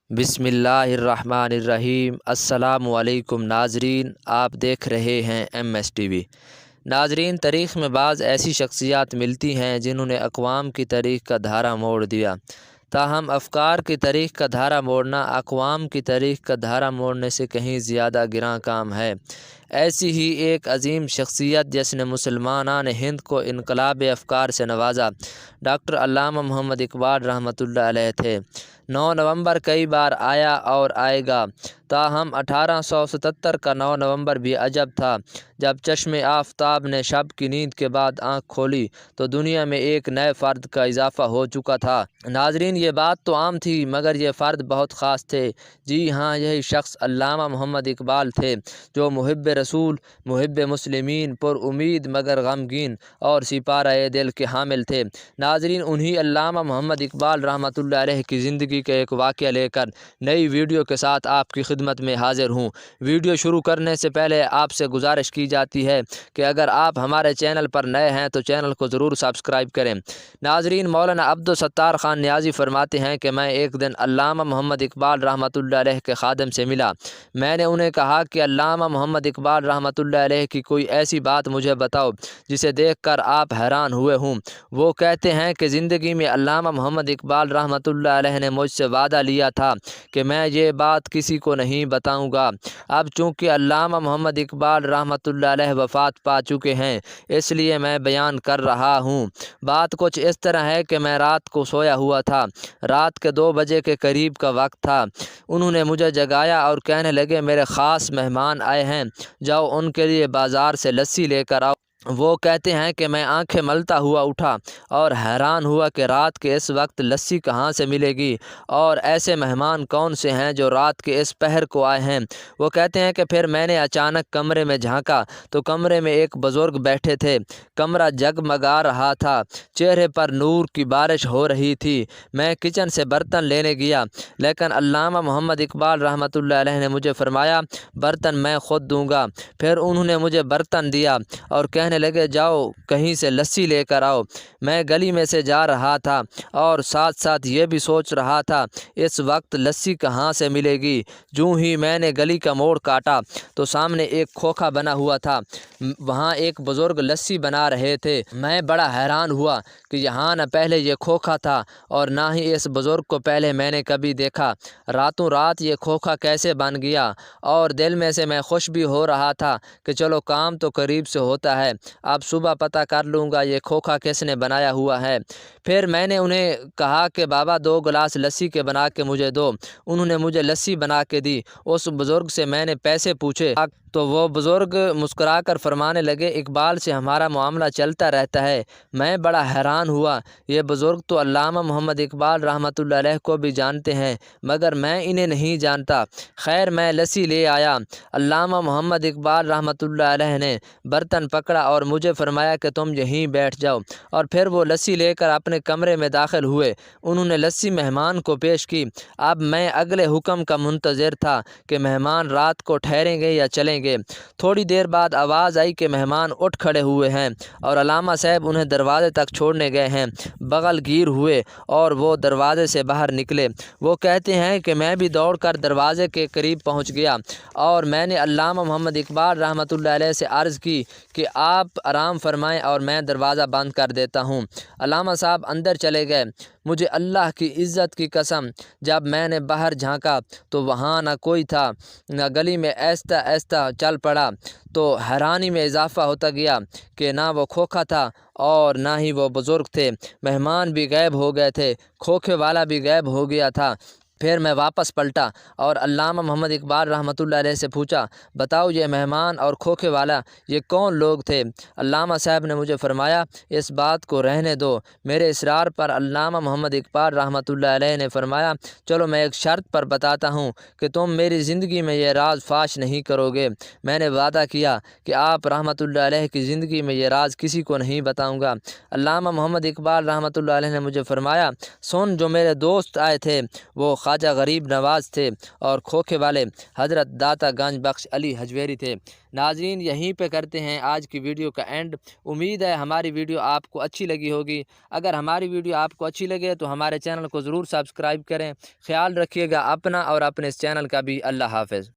بسم اللہ الرحمن الرحیم۔ السلام علیکم ناظرین، آپ دیکھ رہے ہیں MS TV۔ ناظرین، تاریخ میں بعض ایسی شخصیات ملتی ہیں جنہوں نے اقوام کی تاریخ کا دھارا موڑ دیا، تاہم افکار کی تاریخ کا دھارا موڑنا اقوام کی تاریخ کا دھارا موڑنے سے کہیں زیادہ گراں کام ہے۔ ایسی ہی ایک عظیم شخصیت جس نے مسلمانان ہند کو انقلاب افکار سے نوازا، ڈاکٹر علامہ محمد اقبال رحمۃ اللہ علیہ تھے۔ 9 نومبر کئی بار آیا اور آئے گا، تاہم 1877 کا 9 نومبر بھی عجب تھا۔ جب چشم آفتاب نے شب کی نیند کے بعد آنکھ کھولی تو دنیا میں ایک نئے فرد کا اضافہ ہو چکا تھا۔ ناظرین، یہ بات تو عام تھی مگر یہ فرد بہت خاص تھے۔ جی ہاں، یہی شخص علامہ محمد اقبال تھے، جو محب رسول، محب مسلمین، پر امید مگر غمگین اور سپارہ دل کے حامل تھے۔ ناظرین، انہی علامہ محمد اقبال رحمۃ اللہ علیہ کی زندگی کا ایک واقعہ لے کر نئی ویڈیو کے ساتھ آپ کی خدمت میں حاضر ہوں۔ ویڈیو شروع کرنے سے پہلے آپ سے گزارش کی جاتی ہے کہ اگر آپ ہمارے چینل پر نئے ہیں تو چینل کو ضرور سبسکرائب کریں۔ ناظرین، مولانا عبدالستار خان نیازی فرماتے ہیں کہ میں ایک دن علامہ محمد اقبال رحمۃ اللہ علیہ کے خادم سے ملا۔ میں نے انہیں کہا کہ علامہ محمد اقبال رحمۃ اللہ علیہ کی کوئی ایسی بات مجھے بتاؤ جسے دیکھ کر آپ حیران ہوئے ہوں۔ وہ کہتے ہیں کہ زندگی میں علامہ محمد اقبال رحمۃ اللہ علیہ نے مجھ سے وعدہ لیا تھا کہ میں یہ بات کسی کو نہیں بتاؤں گا۔ اب چونکہ علامہ محمد اقبال رحمۃ اللہ علیہ وفات پا چکے ہیں، اس لیے میں بیان کر رہا ہوں۔ بات کچھ اس طرح ہے کہ میں رات کو سویا ہوا تھا۔ رات کے 2 بجے کے قریب کا وقت تھا۔ انہوں نے مجھے جگایا اور کہنے لگے میرے خاص مہمان آئے ہیں، جاؤ ان کے لیے بازار سے لسی لے کر آؤ۔ وہ کہتے ہیں کہ میں آنکھیں ملتا ہوا اٹھا اور حیران ہوا کہ رات کے اس وقت لسی کہاں سے ملے گی اور ایسے مہمان کون سے ہیں جو رات کے اس پہر کو آئے ہیں۔ وہ کہتے ہیں کہ پھر میں نے اچانک کمرے میں جھانکا تو کمرے میں ایک بزرگ بیٹھے تھے۔ کمرہ جگمگا رہا تھا، چہرے پر نور کی بارش ہو رہی تھی۔ میں کچن سے برتن لینے گیا، لیکن علامہ محمد اقبال رحمۃ اللہ علیہ نے مجھے فرمایا برتن میں خود دوں گا۔ پھر انہوں نے مجھے برتن دیا اور کہنے لگے جاؤ کہیں سے لسی لے کر آؤ۔ میں گلی میں سے جا رہا تھا اور ساتھ ساتھ یہ بھی سوچ رہا تھا اس وقت لسی کہاں سے ملے گی۔ جو ہی میں نے گلی کا موڑ کاٹا تو سامنے ایک کھوکھا بنا ہوا تھا، وہاں ایک بزرگ لسی بنا رہے تھے۔ میں بڑا حیران ہوا کہ یہاں نہ پہلے یہ کھوکھا تھا اور نہ ہی اس بزرگ کو پہلے میں نے کبھی دیکھا۔ راتوں رات یہ کھوکھا کیسے بن گیا؟ اور دل میں سے میں خوش بھی ہو رہا تھا کہ چلو کام تو قریب سے ہوتا ہے، اب صبح پتہ کر لوں گا یہ کھوکھا کس نے بنایا ہوا ہے۔ پھر میں نے انہیں کہا کہ بابا 2 گلاس لسی کے بنا کے مجھے دو۔ انہوں نے مجھے لسی بنا کے دی۔ اس بزرگ سے میں نے پیسے پوچھے تو وہ بزرگ مسکرا کر فرمانے لگے اقبال سے ہمارا معاملہ چلتا رہتا ہے۔ میں بڑا حیران ہوا، یہ بزرگ تو علامہ محمد اقبال رحمۃ اللہ علیہ کو بھی جانتے ہیں مگر میں انہیں نہیں جانتا۔ خیر میں لسی لے آیا۔ علامہ محمد اقبال رحمۃ اللہ علیہ نے برتن پکڑا اور مجھے فرمایا کہ تم یہیں بیٹھ جاؤ، اور پھر وہ لسی لے کر اپنے کمرے میں داخل ہوئے۔ انہوں نے لسی مہمان کو پیش کی۔ اب میں اگلے حکم کا منتظر تھا کہ مہمان رات کو ٹھہریں گے یا چلیں گے۔ تھوڑی دیر بعد آواز آئی کہ مہمان اٹھ کھڑے ہوئے ہیں اور علامہ صاحب انہیں دروازے تک چھوڑنے گئے ہیں۔ بغل گیر ہوئے اور وہ دروازے سے باہر نکلے۔ وہ کہتے ہیں کہ میں بھی دوڑ کر دروازے کے قریب پہنچ گیا اور میں نے علامہ محمد اقبال رحمۃ اللہ علیہ سے عرض کی کہ آپ آرام فرمائیں اور میں دروازہ بند کر دیتا ہوں۔ علامہ صاحب اندر چلے گئے۔ مجھے اللہ کی عزت کی قسم جب میں نے باہر جھانکا تو وہاں نہ کوئی تھا، نہ گلی میں آہستہ آہستہ چل پڑا تو حیرانی میں اضافہ ہوتا گیا کہ نہ وہ کھوکھا تھا اور نہ ہی وہ بزرگ تھے۔ مہمان بھی غائب ہو گئے تھے، کھوکھے والا بھی غائب ہو گیا تھا۔ پھر میں واپس پلٹا اور علامہ محمد اقبال رحمۃ اللہ علیہ سے پوچھا بتاؤ یہ مہمان اور کھوکھے والا یہ کون لوگ تھے؟ علامہ صاحب نے مجھے فرمایا اس بات کو رہنے دو۔ میرے اصرار پر علامہ محمد اقبال رحمۃ اللہ علیہ نے فرمایا چلو میں ایک شرط پر بتاتا ہوں کہ تم میری زندگی میں یہ راز فاش نہیں کرو گے۔ میں نے وعدہ کیا کہ آپ رحمۃ اللہ علیہ کی زندگی میں یہ راز کسی کو نہیں بتاؤں گا۔ علامہ محمد اقبال رحمۃ اللہ علیہ نے مجھے فرمایا سن، جو میرے دوست آئے تھے وہ خواجہ غریب نواز تھے اور کھوکھے والے حضرت داتا گنج بخش علی حجویری تھے۔ ناظرین یہیں پہ کرتے ہیں آج کی ویڈیو کا اینڈ۔ امید ہے ہماری ویڈیو آپ کو اچھی لگی ہوگی۔ اگر ہماری ویڈیو آپ کو اچھی لگے تو ہمارے چینل کو ضرور سبسکرائب کریں۔ خیال رکھیے گا اپنا اور اپنے اس چینل کا بھی۔ اللہ حافظ۔